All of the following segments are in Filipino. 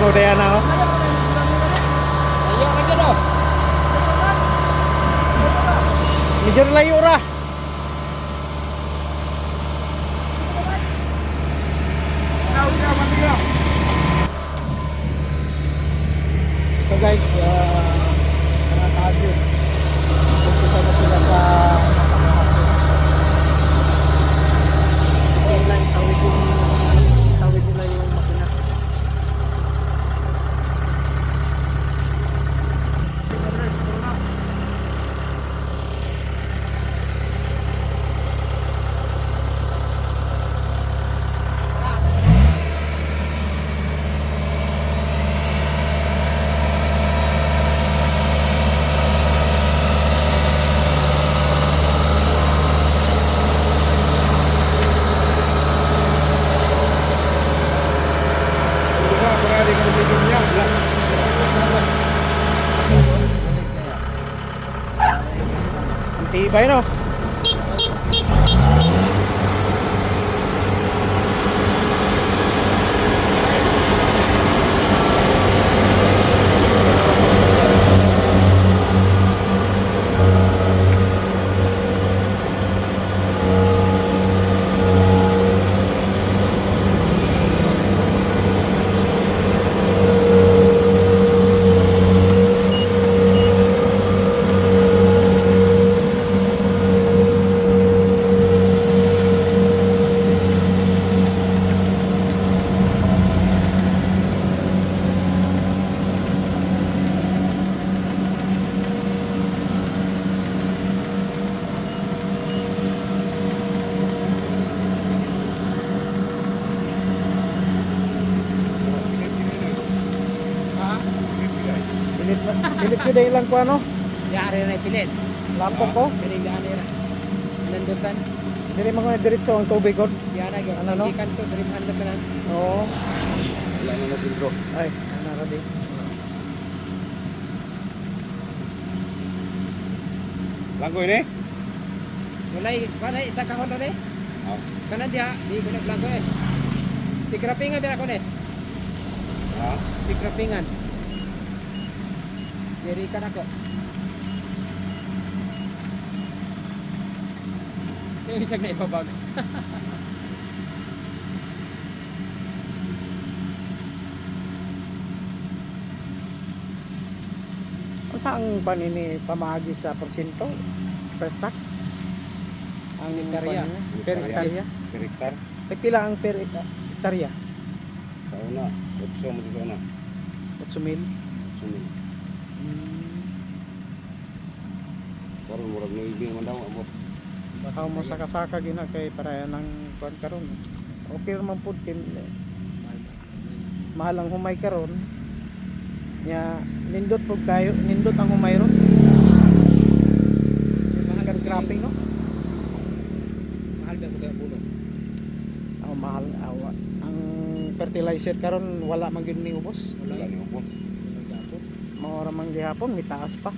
mo Diana oh. Ayo lagi doh. Medyo layo ra. So guys, mga kadyo, umpisa na sila sa pag-harvest. Kasi lang tawid nila yung makina. Ang tibay no. Pilit ko dahil lang ko ano, Yari na pilit. lampok ko. Pinigani ra. Nandusan. Dili mo nga diretso ang tubig ko. Yara gyud. Ano, no? Ikan to diri handusan. Oo. Wala na na sintro. Ay, ano ra di. Langko ini? Mulai kana isa ka hono ni. Oh. Kana dia di ko naglanggo eh. Di krapingan dia ko ni. Ha? Di krapingan. Diri kan ako. Yung isang na ipabag. Saan panini pamagi sa porsyento? Per sack? Ang hektarya. Per hektarya? Per hektar? Pila ang per hektarya? Sa una. 8 mo dito na. 8,000. 8 mil. Karon murag na ibing man daw amot. Baka mo saka-saka gina kay para nang kuan karon. Okay naman pud kin mahal ang humay karon. Nya nindot pug kayo, nindot ang humay ron. Second cropping no. Mahal ba mo kaya puno? Mahal awa. Ang fertilizer karon wala man gyud ni ubos. Wala ni ubos. Maora man gihapon mitaas pa.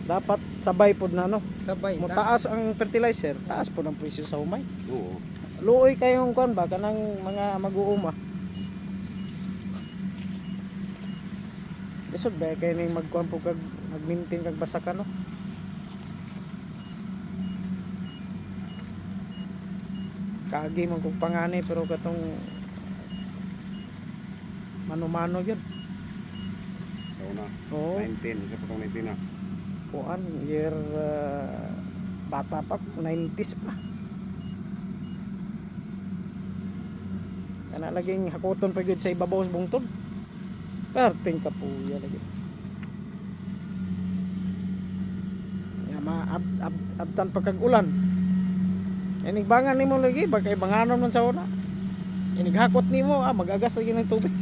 Dapat sabay pud na no. Sabay. Mo taas ang fertilizer, taas pud ang presyo sa humay. Oo. Luoy kayong kon ba kanang mga mag-uuma. Isod ba kay ning magkuan po kag mag-maintain kag basakan no. Kaagi man kog pangani pero katong mano-mano gyud. Sa una. Oo. 19. Isa pa itong 19 na. Kuan year bata pa 90s pa. Kana laging hakuton pa gyud sa ibabaw sa bungtod. Perting kapuya lagi. Ya abtan pa kag ulan. Inigbangan nimo lagi bagay banganon man sa una. Inighakot nimo magagas lagi ng tubig.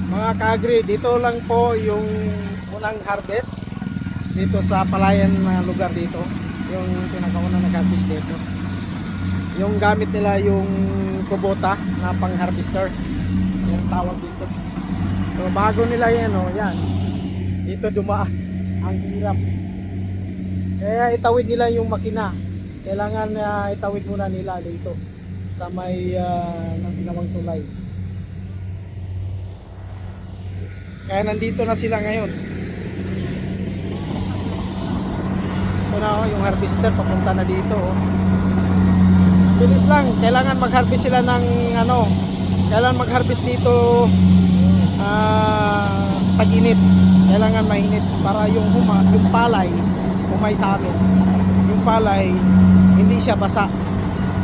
Mga ka-agri, dito lang po yung unang harvest dito sa palayan na lugar dito. yung pinakauna nag-harvest dito. Yung gamit nila yung kubota na pang harvester, yung tawag dito. So bago nila yan, yan dito dumaan, ang hirap. Kaya itawid nila yung makina, kailangan itawid muna nila dito sa may ng ginawang tulay. Kaya nandito na sila ngayon. Ito na yung harvester papunta na dito. Bilis lang, kailangan mag-harvest sila ng kailangan mag-harvest dito tag-init. Kailangan mainit para yung palay umay sa amin. Yung palay hindi siya basa.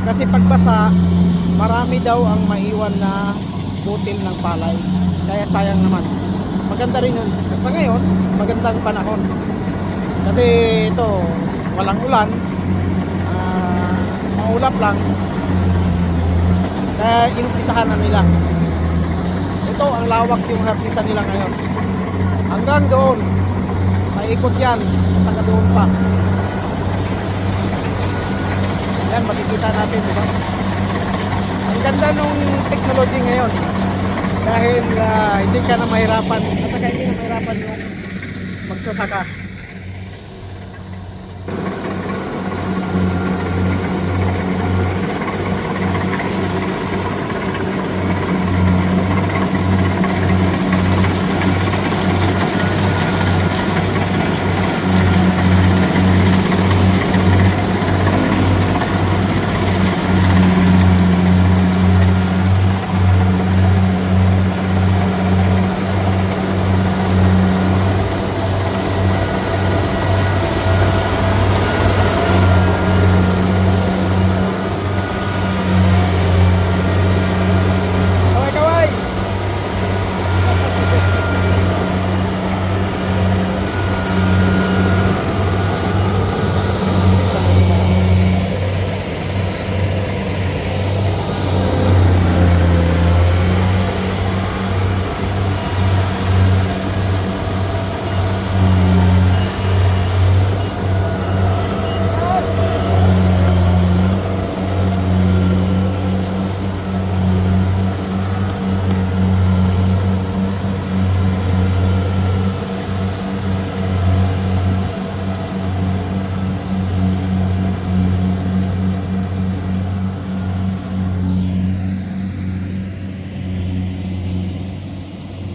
Kasi pag basa, marami daw ang maiwan na butil ng palay. Kaya sayang naman. Maganda rin yun. Sa ngayon, magandang panahon. Kasi ito, walang ulan. Maulap lang. Kaya inumpisahan na nila. Ito, ang lawak yung harvestan nila ngayon. Hanggang doon. Maikot yan. Saka doon pa. Yan, makikita natin, diba? Ang ganda nung technology ngayon. Dahil hindi ka na mahirapan. At saka hindi na mahirapan yung magsasaka.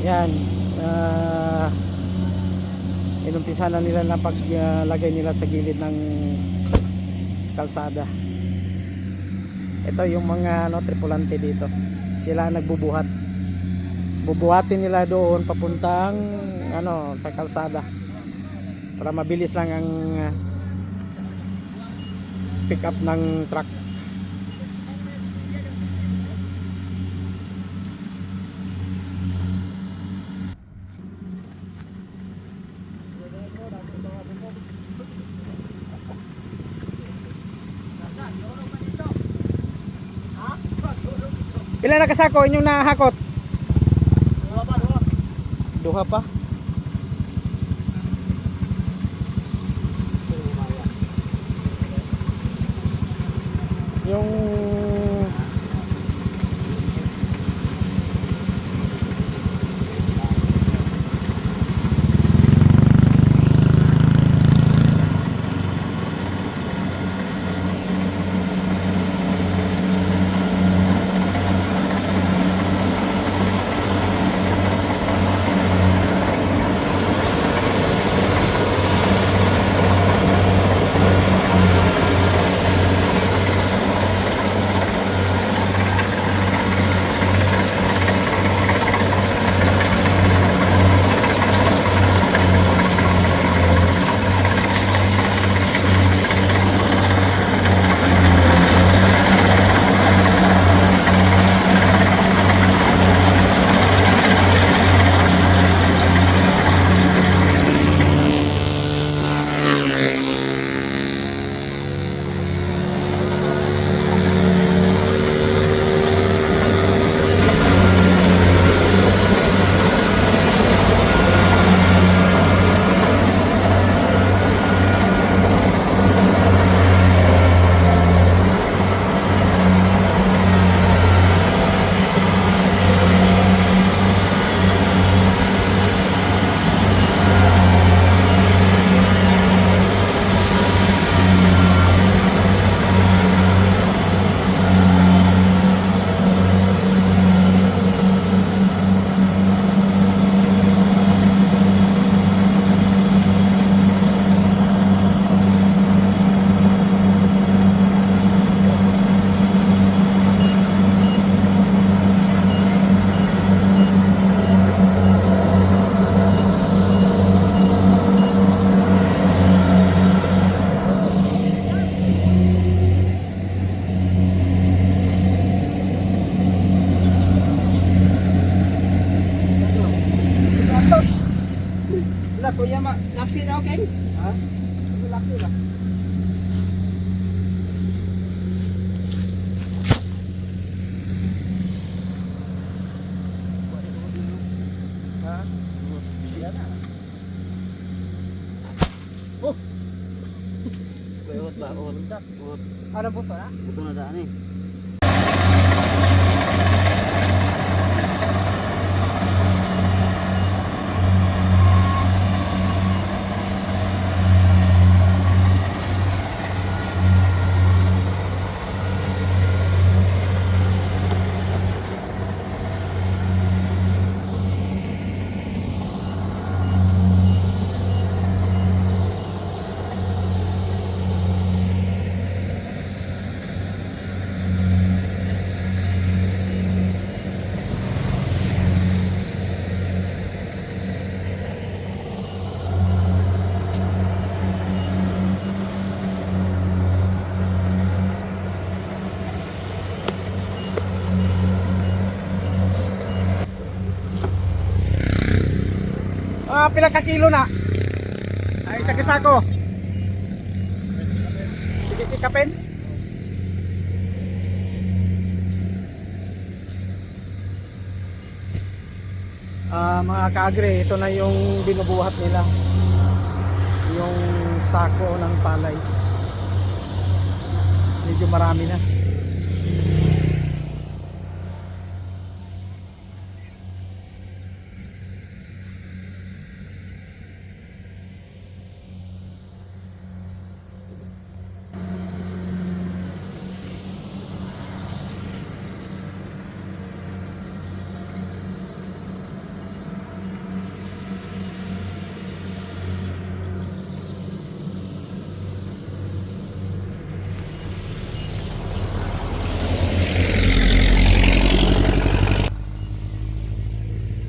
Yan, inumpisa na nila na paglagay nila sa gilid ng kalsada. Ito yung mga tripulante dito. Sila nagbubuhat. Bubuhatin nila doon papuntang sa kalsada. Para mabilis lang ang pick up ng truck. Ilan na kasako inyong nahakot? Duha pa. Yung kuya laki na okay? Ha? Laki ba? Ha? Yan na. Oh! Bayot ba? Uot. Ano po to na? Buto na daan eh. Pila ka kilo na? Ay, isa kasako. Sige, sikapin. Mga kaagre, ito na yung binubuhat nila. Yung sako ng palay. Medyo marami na.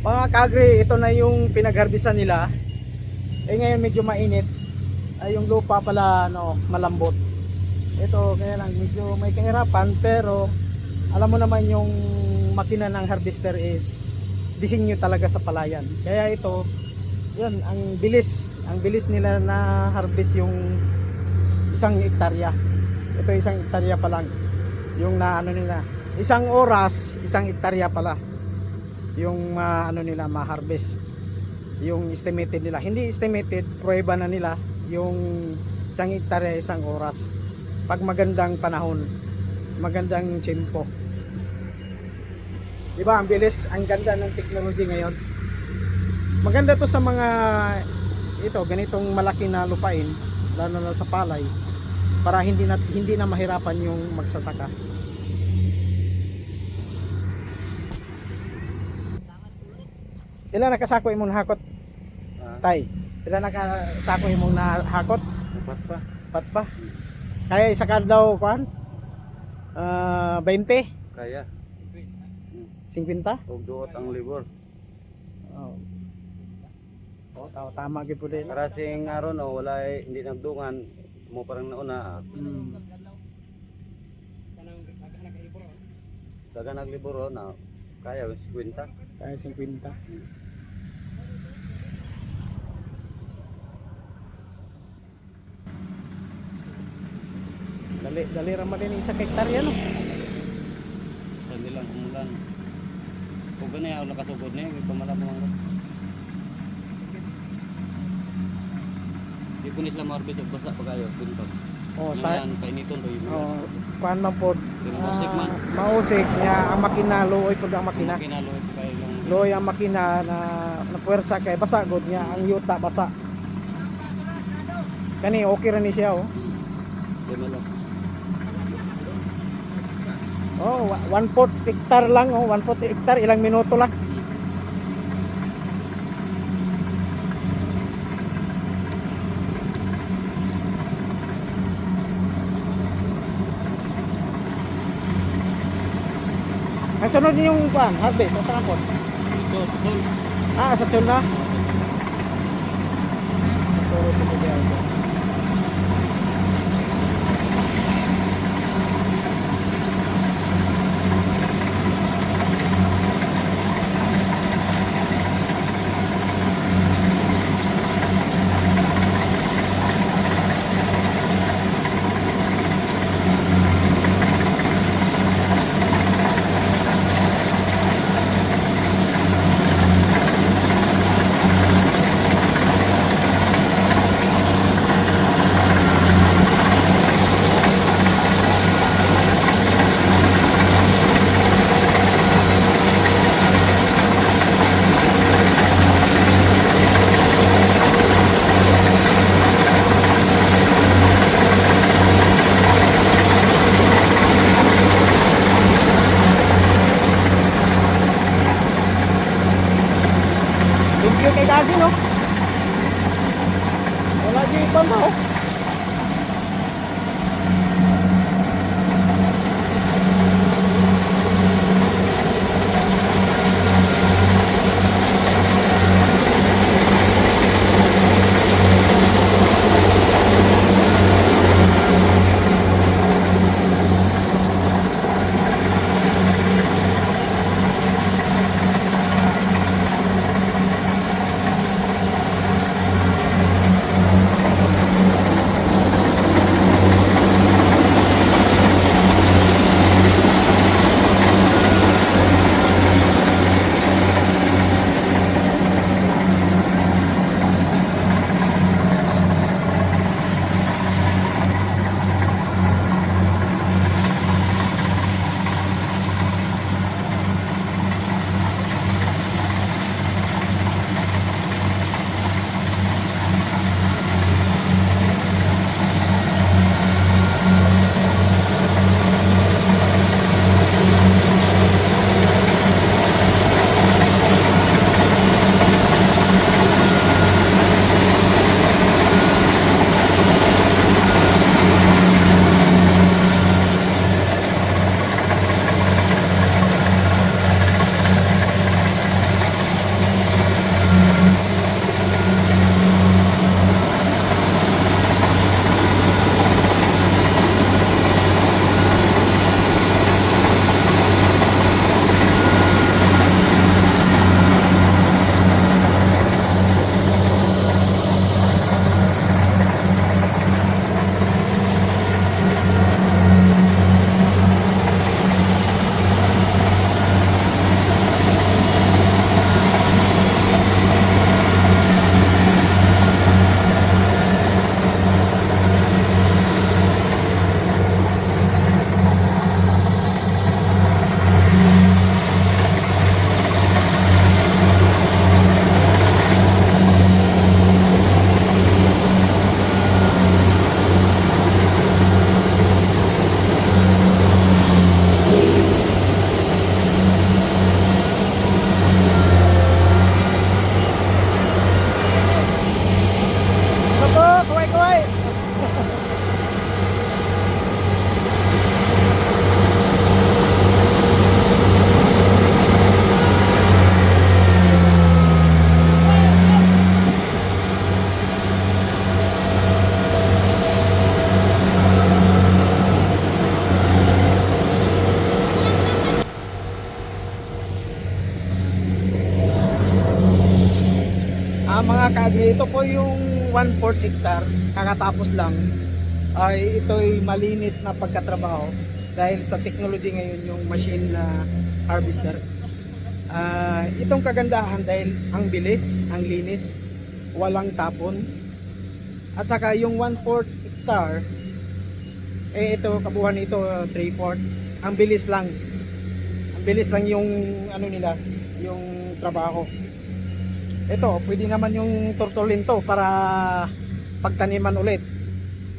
Mga kaagre, ito na yung pinagharbisan nila. Ngayon medyo mainit. Yung lupa pala malambot. Ito kaya lang medyo may kahirapan, pero alam mo naman yung makina ng harvester is disenyo talaga sa palayan. Kaya ito, yun, ang bilis nila na harvest yung 1 hektarya. Ito 1 hektarya pa lang. Yung nila. 1 oras, 1 hektarya pala. Yung nila ma-harvest, yung estimated nila, hindi estimated, prueba na nila yung 1 hektarya 1 oras pag magandang panahon, magandang tiyempo. Diba ang bilis, ang ganda ng technology ngayon. Maganda to sa mga ganitong malaki na lupain, lalo na sa palay, para hindi na mahirapan yung magsasaka. Ilan nakasako imong nahakot? Tay, ilan nakasako imong nahakot? Upat pa. Pat pa. Kaya isa ka daw kuan? 20? Kaya. 50? Og duot ang libor. Oh. Tama gid po din. Para sing aron wala hindi nagdungan mo parang nauna. Daga naglibor na kaya 50. Kaya 50. Dali raman din isa hektarya no. Sa nilang umulan. Kung ganyan ako nakasugod na yun, pamalam mo nga. Di po nila marbis at basa pag ayaw, bintog. Painiton to yun. Kuan man pod. Mausik man. Mausik niya ang makina, luoy pod ang makina. Kinaloy po kayo yung... Luoy ang makina na puwersa kay basa god niya, ang yuta basa. Kani okay ra ni siya oh. Di malam. Oh, 1/4 hektar lang oh, 1/4 hektar ilang minuto lang. Ang sunod niyo yung pan, harvest sa saan po? Sol. Sa Chol na. Thank you kay Gagi, no? Wala di pa mo. Mga kaagri, ito po yung 1/4 hectare kakatapos lang ay ito'y malinis na pagkatrabaho dahil sa technology ngayon yung machine na harvester. Itong kagandahan dahil ang bilis, ang linis, walang tapon, at saka yung 1/4 hectare ito kabuuan nito 3/4, ang bilis lang yung ano nila, yung trabaho. Ito, pwede naman yung turtulin to para pagtaniman ulit.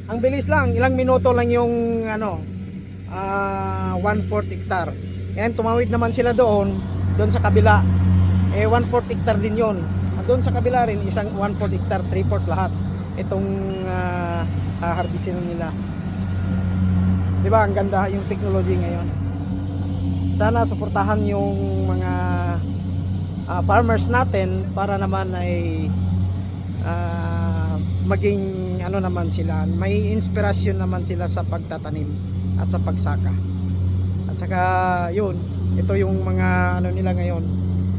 Ang bilis lang, ilang minuto lang yung 1/4 hectare. Yan, tumawid naman sila doon sa kabila. 1/4 hectare din yon. Doon sa kabila rin, isang 1/4 hectare, 3/4 lahat. Itong harvestin nila. Diba, ang ganda yung technology ngayon. Sana suportahan yung mga farmers natin para naman ay maging naman sila, may inspirasyon naman sila sa pagtatanim at sa pagsaka. At saka yun, ito yung mga nila ngayon,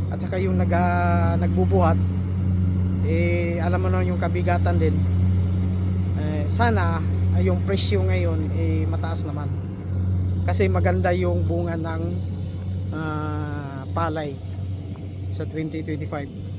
at saka yung nagbubuhat, alam mo na yung kabigatan din. Sana yung presyo ngayon mataas naman kasi maganda yung bunga ng palay sa 2025.